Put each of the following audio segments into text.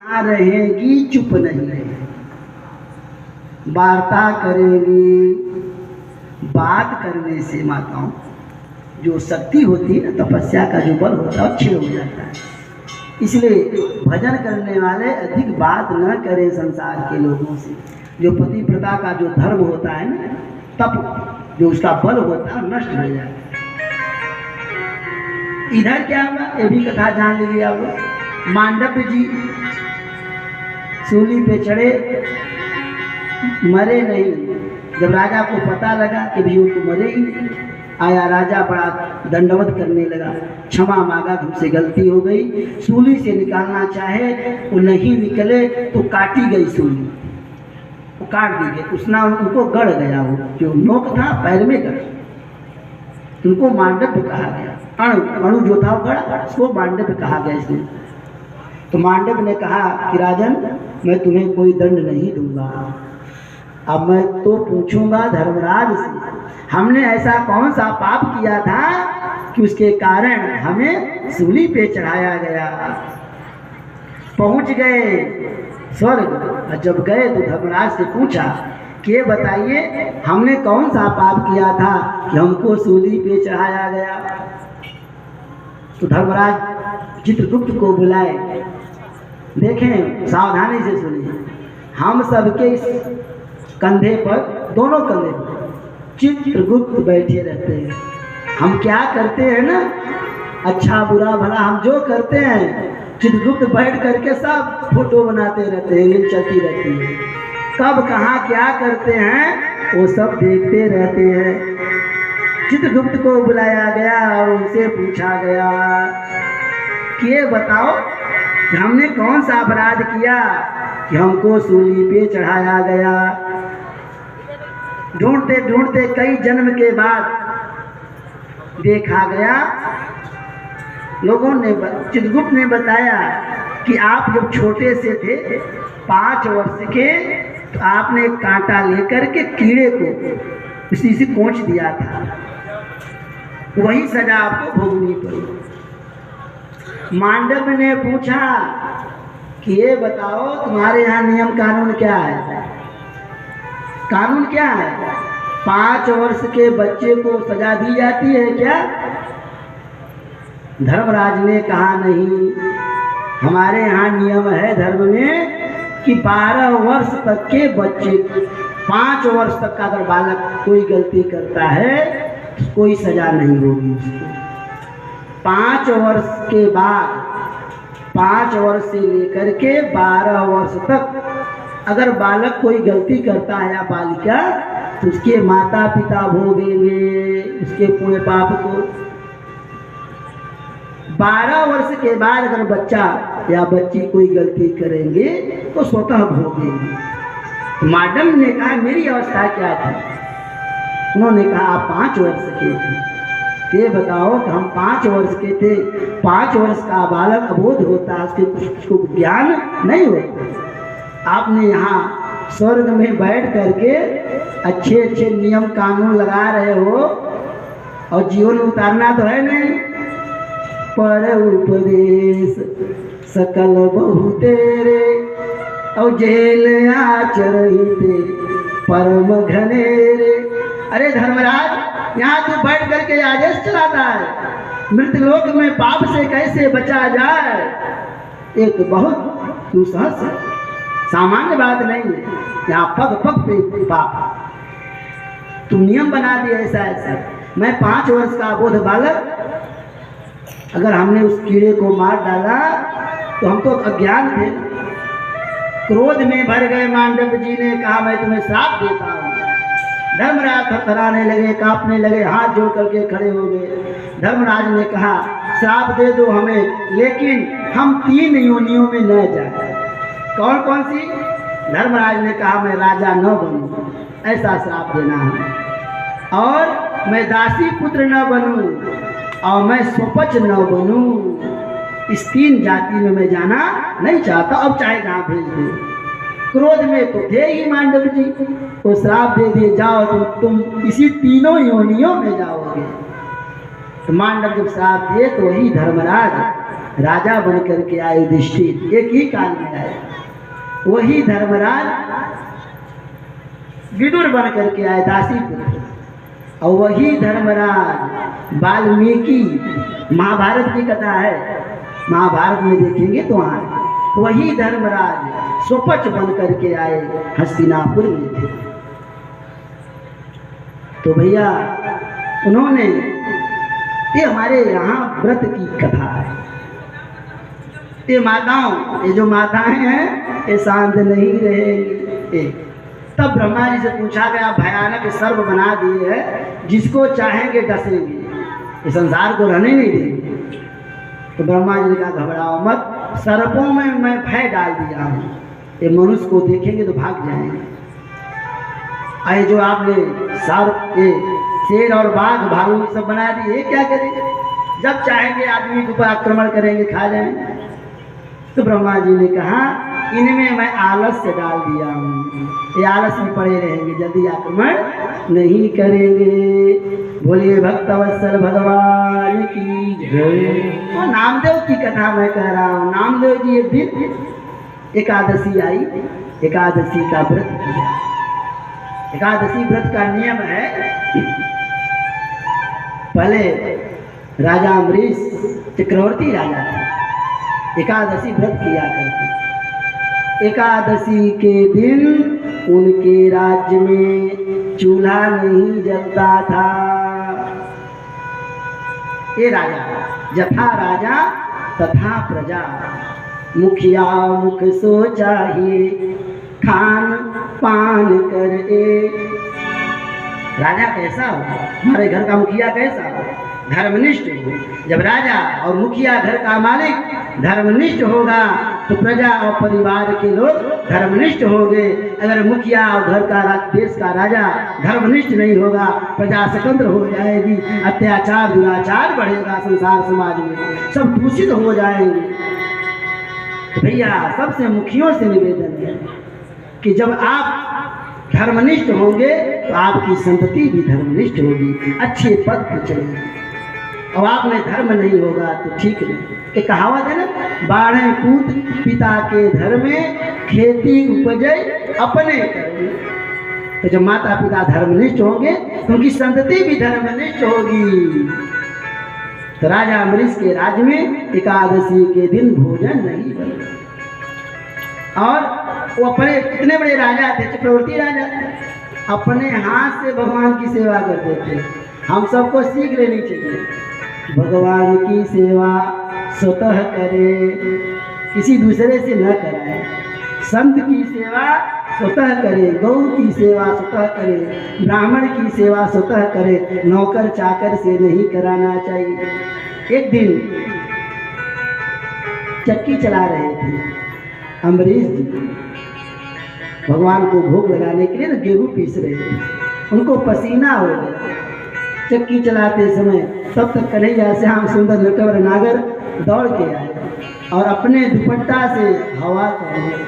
आ रहेगी, चुप नहीं रहेगी, वार्ता करेगी। बात करने से माताओं जो शक्ति होती है ना, तपस्या का जो बल होता है अच्छे हो जाता है। इसलिए भजन करने वाले अधिक बात न करें संसार के लोगों से। जो पतिव्रता का जो धर्म होता है ना, तप जो उसका बल होता है नष्ट हो जाता है। इधर क्या हुआ ये भी कथा जान लीजिए आप। मांडव्य जी सूली पे चढ़े, मरे नहीं। जब राजा को पता लगा कि भी वो तो मरे ही नहीं, आया राजा बड़ा दंडवत करने लगा, क्षमा मांगा, तुमसे गलती हो गई। सूली से निकालना चाहे वो नहीं निकले तो काटी गई सूली, वो काट दी गई। उसना उनको गड़ गया, वो जो नोक था पैर में गड़, उनको मांडव्य कहा गया। अणु जो था गड़ा, उसको मांडव्य कहा गया इसलिए। तो मांडव्य ने कहा कि राजन मैं तुम्हें कोई दंड नहीं दूंगा, अब मैं तो पूछूंगा धर्मराज से, हमने ऐसा कौन सा पाप किया था कि उसके कारण हमें सूली पे चढ़ाया गया। पहुंच गए स्वर्ग, और जब गए तो धर्मराज से पूछा कि ये बताइए हमने कौन सा पाप किया था कि हमको सूली पे चढ़ाया गया। तो धर्मराज चित्रगुप्त को बुलाए। देखें सावधानी से सुनिए, हम सबके इस कंधे पर, दोनों कंधे पर चित्रगुप्त बैठे रहते हैं। हम क्या करते हैं ना, अच्छा बुरा भला हम जो करते हैं, चित्रगुप्त बैठ करके सब फोटो बनाते रहते हैं, रील चलती रहती है। कब कहाँ क्या करते हैं वो सब देखते रहते हैं। चित्रगुप्त को बुलाया गया और उनसे पूछा गया कि ये बताओ कि हमने कौन सा अपराध किया कि हमको सूली पे चढ़ाया गया। ढूंढते ढूंढते कई जन्म के बाद देखा गया, लोगों ने, चित्रगुप्त ने बताया कि आप जब छोटे से थे 5 वर्ष के, तो आपने कांटा लेकर के कीड़े को उसी से कोंच दिया था, वही सजा आपको भोगनी पड़ी। मांडव्य ने पूछा कि ये बताओ तुम्हारे यहाँ नियम कानून क्या है, कानून क्या है, 5 वर्ष के बच्चे को सजा दी जाती है क्या। धर्मराज ने कहा नहीं, हमारे यहाँ नियम है धर्म में कि 12 वर्ष तक के बच्चे, 5 वर्ष तक का अगर बालक कोई गलती करता है कोई सजा नहीं होगी उसको। 5 वर्ष के बाद, 5 वर्ष से लेकर के 12 वर्ष तक अगर बालक कोई गलती करता है या बालिका, तो उसके माता पिता भोगेंगे उसके पूरे पाप को। 12 वर्ष के बाद अगर बच्चा या बच्ची कोई गलती करेंगे तो स्वतः भोगेंगे। तो मैडम ने कहा मेरी अवस्था क्या थी। उन्होंने कहा आप 5 वर्ष के थे। ये बताओ कि हम 5 वर्ष के थे, 5 वर्ष का बालक अबोध होता है, उसको ज्ञान नहीं होता। आपने यहाँ स्वर्ग में बैठ करके अच्छे अच्छे नियम कानून लगा रहे हो और जीवन उतारना तो है नहीं। पर उपदेश सकल बहु तेरे और जेल आचरते परम घनेरे। अरे धर्मराज यहाँ तू बैठ करके आदेश चलाता है, मृतलोक में पाप से कैसे बचा जाए, ये तो बहुत दुस्साहस है, सामान्य बात नहीं है। यहाँ पग पग पे पाप, तुम नियम बना दिए ऐसा ऐसा। मैं 5 वर्ष का अबोध बालक, अगर हमने उस कीड़े को मार डाला तो हम तो अज्ञान थे। क्रोध में भर गए मांडव्य जी ने कहा मैं तुम्हें श्राप देता हूँ। धर्मराज थरथराने लगे, कांपने लगे, हाथ जोड़ करके खड़े हो गए। धर्मराज ने कहा श्राप दे दो हमें, लेकिन हम 3 योनियों में न जाए। कौन कौन सी? धर्मराज ने कहा मैं राजा न बनूं, ऐसा श्राप देना है, और मैं दासी पुत्र न बनूं, और मैं स्वपच न बनूं। इस 3 जाति में मैं जाना नहीं चाहता। अब चाहे जहाँ भेज दे। क्रोध में तो थे ही मांडव जी, तो श्राप दे दिए जाओ तुम इसी 3 योनियों में जाओगे। तो मांडव जब श्राप दिए तो वही धर्मराज राजा बन करके आए युधिष्ठिर, एक ही काल में आए। वही धर्मराज विदुर बन करके आए दासी पुत्र, और वही धर्मराज वाल्मीकि, महाभारत की कथा है, महाभारत में देखेंगे तो वहाँ वही धर्मराज स्वपच बन करके आए हस्तिनापुर में। तो भैया उन्होंने, ये हमारे यहाँ व्रत की कथा है। ये माताओं, ये जो माताएं हैं ये शांत नहीं रहेंगी। तब ब्रह्मा जी से पूछा गया, भयानक सर्प बना दिए है, जिसको चाहेंगे डसेंगे, ये संसार को रहने नहीं देंगे। तो ब्रह्मा जी ने कहा, घबराओ मत, सर्पों में मैं भय डाल दिया हूँ, ये मनुष्य को देखेंगे तो भाग जाएंगे। आए जो आपने सर्प, ये शेर और बाघ, भालू सब बना दिए, क्या करेंगे? जब चाहेंगे आदमी के ऊपर आक्रमण करेंगे, खा जाएंगे। तो ब्रह्मा जी ने कहा, इनमें मैं आलस्य डाल दिया हूँ, ये आलस में पड़े रहेंगे, जल्दी आक्रमण नहीं करेंगे। बोलिए भक्तवत्सल भगवान की जय। तो नामदेव की कथा मैं कह रहा हूँ। नामदेव जी एक दिन एकादशी आई, एकादशी का व्रत किया। एकादशी व्रत का नियम है, पहले राजा अम्बरीश चक्रवर्ती राजा थे, एकादशी व्रत किया करते। एकादशी के दिन उनके राज्य में चूल्हा नहीं जलता था। ये राजा, जथा राजा तथा प्रजा, मुखिया मुख सो चाहिए, खान पान करे। राजा कैसा हो, हमारे घर का मुखिया कैसा हो, धर्मनिष्ठ हो। जब राजा और मुखिया घर का मालिक धर्मनिष्ठ होगा तो प्रजा और परिवार के लोग धर्मनिष्ठ होंगे। अगर मुखिया और घर का देश का राजा धर्मनिष्ठ नहीं होगा, प्रजा स्वतंत्र हो जाएगी, अत्याचार दुराचार बढ़ेगा, संसार समाज में सब दूषित हो जाएंगे। भैया सबसे मुखियों से निवेदन है कि जब आप धर्मनिष्ठ होंगे तो आपकी संतति भी धर्मनिष्ठ होगी, अच्छे पद पर चलेगी। और आप में धर्म नहीं होगा तो ठीक नहीं। एक कहावत है ना, बाढ़े पूत पिता के घर में, खेती उपजे अपने घर में। तो जब माता पिता धर्मनिष्ठ होंगे तो उनकी संतति भी धर्मनिष्ठ होगी। तो राजा अम्बरीश के राज्य में एकादशी के दिन भोजन नहीं बना। और वो अपने कितने बड़े राजा थे, चक्रवर्ती राजा थे, अपने हाथ से भगवान की सेवा करते थे। हम सबको सीख लेनी चाहिए, भगवान की सेवा स्वतः करे, किसी दूसरे से न कराए। संत की सेवा स्वतः करे, गौ की सेवा स्वतः करे, ब्राह्मण की सेवा स्वतः करे, नौकर चाकर से नहीं कराना चाहिए। एक दिन चक्की चला रहे थे अम्बरीश जी, भगवान को भोग लगाने के लिए ना गेहूँ पीस रहे थे। उनको पसीना हो गया चक्की चलाते समय। तब तक कन्हैया श्याम सुंदर नटवर नागर दौड़ के आए और अपने दुपट्टा से हवा कर।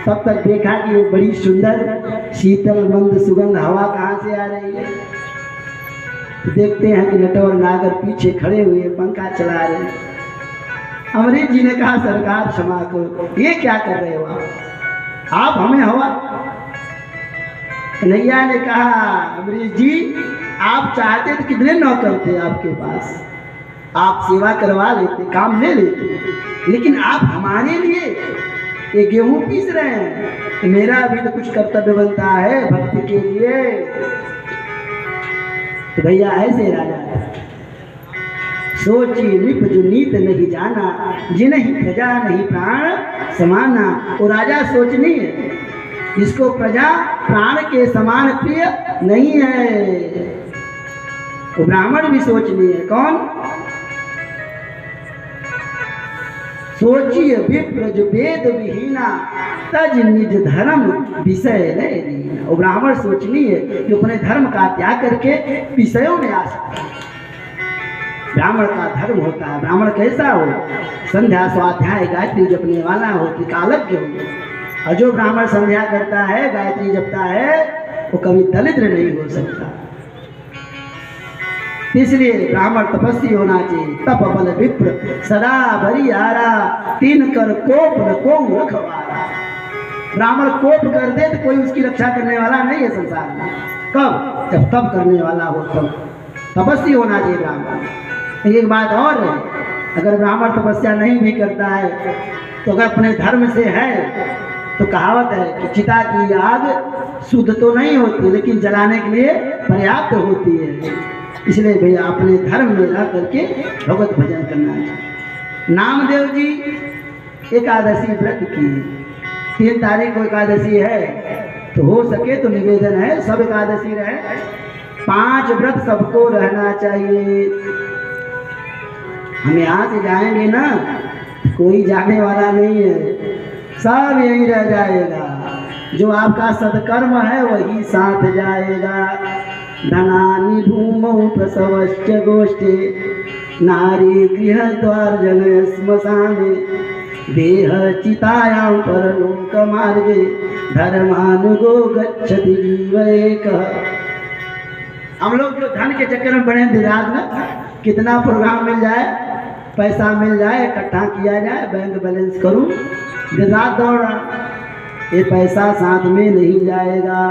तब तक देखा कि वो बड़ी सुंदर शीतल मंद सुगंध हवा कहाँ से आ रही है। देखते हैं कि नटवर नागर पीछे खड़े हुए पंखा चला रहे हैं। अम्बरीश जी ने कहा, सरकार क्षमा करो, ये क्या कर रहे हो आप हमें हवा। कन्हैया ने कहा, अम्बरीश जी आप चाहते तो कितने नौकर थे आपके पास, आप सेवा करवा लेते, काम ले लेते, लेकिन आप हमारे लिए ये गेहूं पीस रहे हैं। मेरा भी तो कुछ कर्तव्य बनता है भक्त के लिए। तो भैया ऐसे राजा सोची निपज नीत नहीं जाना, जिन्हीं प्रजा नहीं प्राण समाना। वो राजा सोचनी है, इसको प्रजा प्राण के समान प्रिय नहीं है। वो ब्राह्मण भी सोचनी है, कौन? सोचिए विप्र जो वेद विहीना, तज निज धर्म विषय नहीं। वो ब्राह्मण सोचनी है कि अपने धर्म का त्याग करके विषयों में आ सकता है। ब्राह्मण का धर्म होता है, ब्राह्मण कैसा हो, संध्या स्वाध्याय गायत्री जपने वाला हो, त्रिकालज्ञ हो। और जो ब्राह्मण संध्या करता है, गायत्री जपता है, वो कभी दरिद्र नहीं हो सकता। इसलिए ब्राह्मण तपस्वी होना चाहिए। तप बल विप्र सदा बरियारा, तीन कर कोप न को रखवारा। ब्राह्मण कोप कर दे तो कोई उसकी रक्षा करने वाला नहीं है संसार में। कब? जब तप करने वाला हो तब तपस्वी होना चाहिए ब्राह्मण। एक बात और है, अगर ब्राह्मण तपस्या नहीं भी करता है तो अगर अपने धर्म से है तो कहावत है कि चिता की आग शुद्ध तो नहीं होती लेकिन जलाने के लिए पर्याप्त होती है। इसलिए भैया अपने धर्म में रह करके भगवत भजन करना चाहिए। नामदेव जी एकादशी व्रत की, 3 तारीख को एकादशी है, तो हो सके तो निवेदन है सब एकादशी रहे। 5 व्रत सबको रहना चाहिए। हम यहाँ से जाएंगे ना, कोई जाने वाला नहीं है, सब यहीं रह जाएगा। जो आपका सत्कर्म है वही साथ जाएगा। धनानि भूमौ प्रसवश्च गोष्ठे, नारी गृह द्वार जन श्मशाने, देह चितायां परलोक मार्गे, धर्मानुगो गच्छति जीव एकः। हम लोग जो धन के चक्कर में बड़े दिन रात में, कितना प्रोग्राम मिल जाए, पैसा मिल जाए, इकट्ठा किया जाए, बैंक बैलेंस करूं, दिन रात दौड़ रहा, ये पैसा साथ में नहीं जाएगा।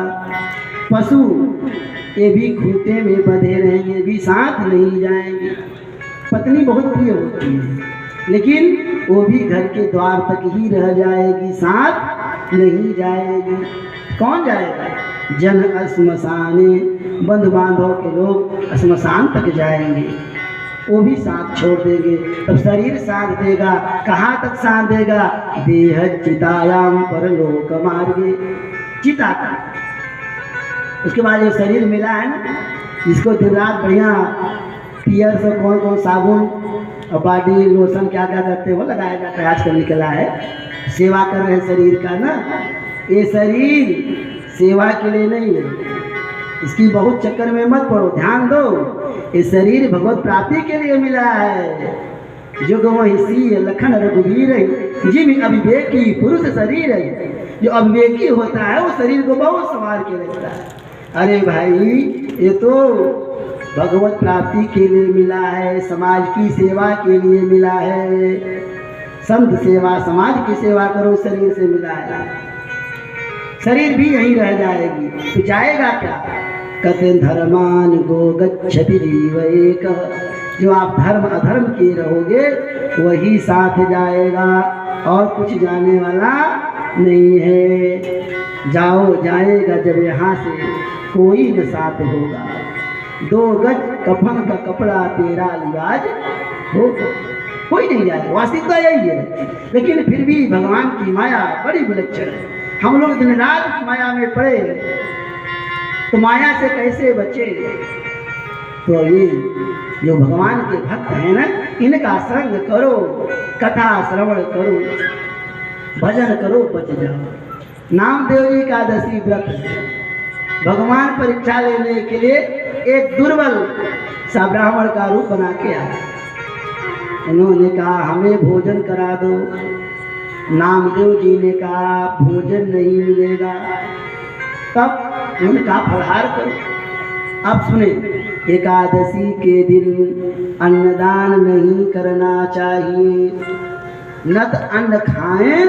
पशु ये भी खूंटे में बंधे रहेंगे, भी साथ नहीं जाएंगे। पत्नी बहुत प्रिय होती है लेकिन वो भी घर के द्वार तक ही रह जाएगी, साथ नहीं जाएगी। कौन जाएगा? जन श्मशाने, बंधु बांधव के लोग श्मशान तक जाएंगे, वो भी साथ छोड़ देंगे। तब शरीर साथ देगा, कहाँ तक साथ देगा? देह चितायाम परलोक मार्गे, चिता का। उसके बाद ये शरीर मिला है ना, जिसको दिन रात बढ़िया पियर से कौन कौन साबुन और बॉडी लोशन क्या क्या करते हो लगाया जाता है, आजकल निकला है, सेवा कर रहे हैं शरीर का ना। ये शरीर सेवा के लिए नहीं है, इसकी बहुत चक्कर में मत पड़ो, ध्यान दो। ये शरीर भगवत प्राप्ति के लिए मिला है। जो गवहिसी लखन रघुवीर है, जिम अविवेकी पुरुष शरीर है। जो अविवेकी होता है वो शरीर को बहुत संभाल के रखता है। अरे भाई, ये तो भगवत प्राप्ति के लिए मिला है, समाज की सेवा के लिए मिला है। संत सेवा, समाज की सेवा करो, शरीर से मिला है। शरीर भी यहीं रह जाएगी तो जाएगा क्या? कहते धर्मान गो गच्छति जीव एकः। जो आप धर्म अधर्म किए रहोगे वही साथ जाएगा, और कुछ जाने वाला नहीं है। जाओ जाएगा जब यहाँ से कोई न साथ होगा। 2 गज कफन का कपड़ा तेरा लिबाज होगा, कोई नहीं जाएगा। वास्तविकता यही है, लेकिन फिर भी भगवान की माया बड़ी विलक्षण है। हम लोग दिन रात माया में पड़े, तो माया से कैसे बचे? तो ये जो भगवान के भक्त हैं ना, इनका संग करो, कथा श्रवण करो, भजन करो, बच जाओ। नामदेव जी एकादशी व्रत भगवान परीक्षा लेने के लिए एक दुर्बल सा ब्राह्मण का रूप बना के आए। उन्होंने कहा हमें भोजन करा दो। नामदेव जी ने कहा भोजन नहीं मिलेगा। तब उन्होंने कहा फलहार करो। अब सुने, एकादशी के दिन अन्नदान नहीं करना चाहिए। न तो अन्न खाएं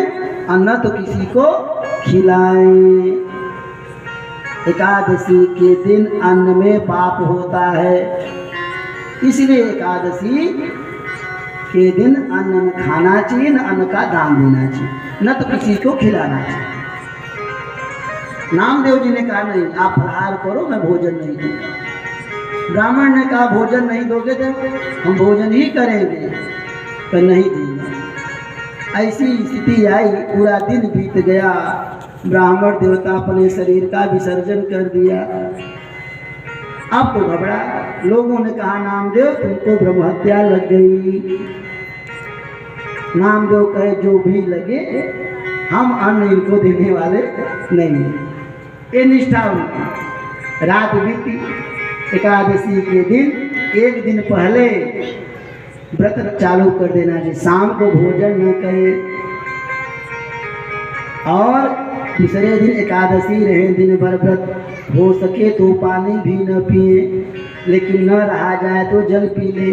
और न तो किसी को खिलाएं। एकादशी के दिन अन्न में पाप होता है, इसलिए एकादशी के दिन अन्न न खाना चाहिए, न अन्न का दान देना चाहिए, न तो किसी को खिलाना चाहिए। नामदेव जी ने कहा नहीं, आप फलहार करो, मैं भोजन नहीं दूंगा। ब्राह्मण ने कहा भोजन नहीं दोगे तो हम भोजन ही करेंगे, तो नहीं देंगे। ऐसी स्थिति आई, पूरा दिन बीत गया। ब्राह्मण देवता अपने शरीर का विसर्जन कर दिया। अब तो घबरा, लोगों ने कहा नामदेव तुमको ब्रह्महत्या लग गई। नामदेव कहे जो भी लगे, हम अन्न इनको देने वाले नहीं। ये निष्ठा उनकी। रात बीती, एकादशी के दिन एक दिन पहले व्रत चालू कर देना चाहिए। शाम को भोजन न करे, और दूसरे दिन एकादशी रहे दिन भर व्रत, हो सके तो पानी भी न पिए। लेकिन न रहा जाए तो जल पी ले,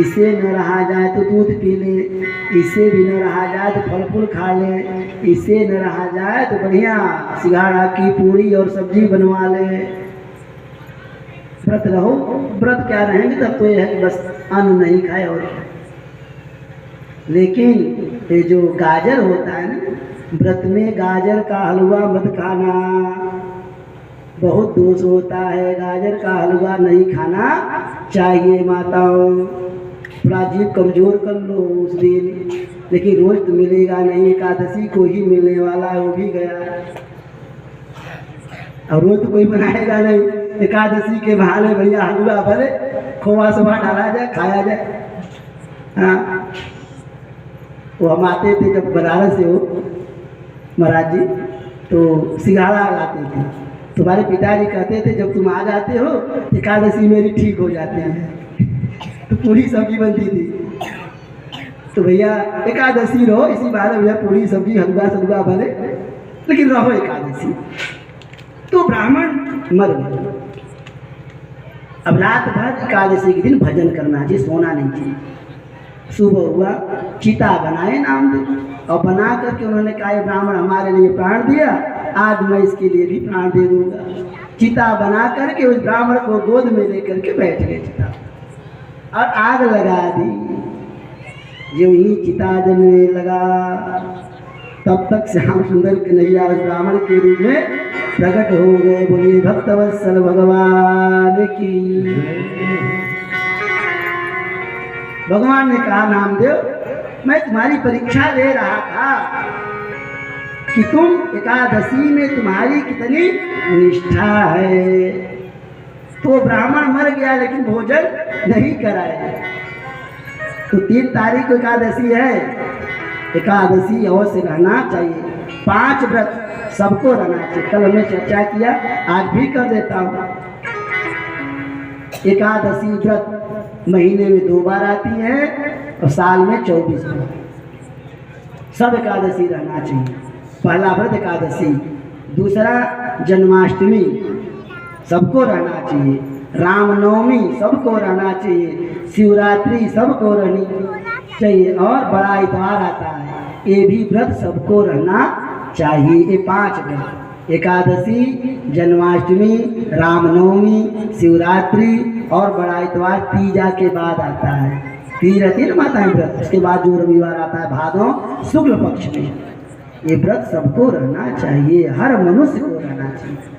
इससे न रहा जाए तो दूध पी ले, इससे भी न रहा जाए तो फल फूल खा ले, इससे न रहा जाए तो बढ़िया सिंघाड़ा की पूरी और सब्जी बनवा ले। व्रत रहो, व्रत क्या रहेंगे तब तो यह है कि बस अन्न नहीं खाए और क्या। लेकिन ये जो गाजर होता है ना, व्रत में गाजर का हलवा मत खाना, बहुत दोष होता है। गाजर का हलवा नहीं खाना चाहिए माताओं। थोड़ा जीभ कमज़ोर कर लो उस दिन, लेकिन रोज़ तो मिलेगा नहीं, एकादशी को ही मिलने वाला है, वो भी गया। और रोज़ तो कोई बनाएगा नहीं, एकादशी के बहाने बढ़िया हलवा भरे खोआ सोआ डाला जाए, खाया जाए। हाँ, वो हम आते थे जब बनारस से हो महाराज जी, तो सिंघाड़ा लाते थे। तुम्हारे पिताजी कहते थे जब तुम आ जाते हो एकादशी मेरी ठीक हो जाती है, तो पूरी सब्जी बनती थी। तो भैया एकादशी रहो, इसी बहाने भैया पूरी सब्जी हलवा सलवा बने, लेकिन रहो एकादशी। तो ब्राह्मण मर गए। अब रात भर एकादशी के दिन भजन करना चाहिए, सोना नहीं चाहिए। सुबह हुआ, चिता बनाए नामदेव, और बना करके उन्होंने कहा ये ब्राह्मण हमारे लिए प्राण दिया, आज मैं इसके लिए भी प्राण दे दूंगा। चिता बना करके उस ब्राह्मण को गोद में लेकर के बैठ गए चिता, और आग लगा दी। जो ही चिता जलने लगा, तब तक श्याम सुंदर कन्हैया उस ब्राह्मण के रूप में प्रकट हो गए। बोले भक्तवत्सल भगवान की। भगवान ने कहा नामदेव मैं तुम्हारी परीक्षा ले रहा था कि तुम एकादशी में तुम्हारी कितनी निष्ठा है। तो ब्राह्मण मर गया लेकिन भोजन नहीं कराया। तो 3 तारीख को एकादशी है, एकादशी अवश्य रहना चाहिए। 5 व्रत सबको रहना चाहिए। कल हमने चर्चा किया, आज भी कर देता हूँ। एकादशी व्रत महीने में 2 बार आती है और साल में 24 बार। सब एकादशी रहना चाहिए। पहला व्रत एकादशी, दूसरा जन्माष्टमी सबको रहना चाहिए, रामनवमी सबको रहना चाहिए, शिवरात्रि सबको रहनी चाहिए, और बड़ा इतवार आता है, ये भी व्रत सबको रहना चाहिए। ये 5 व्रत, एकादशी, जन्माष्टमी, रामनवमी, शिवरात्रि और बड़ा इतवार तीजा के बाद आता है। तीज रहती है ना माताएं व्रत, उसके बाद जो रविवार आता है भादों शुक्ल पक्ष में। ये व्रत सबको रहना चाहिए, हर मनुष्य को रहना चाहिए।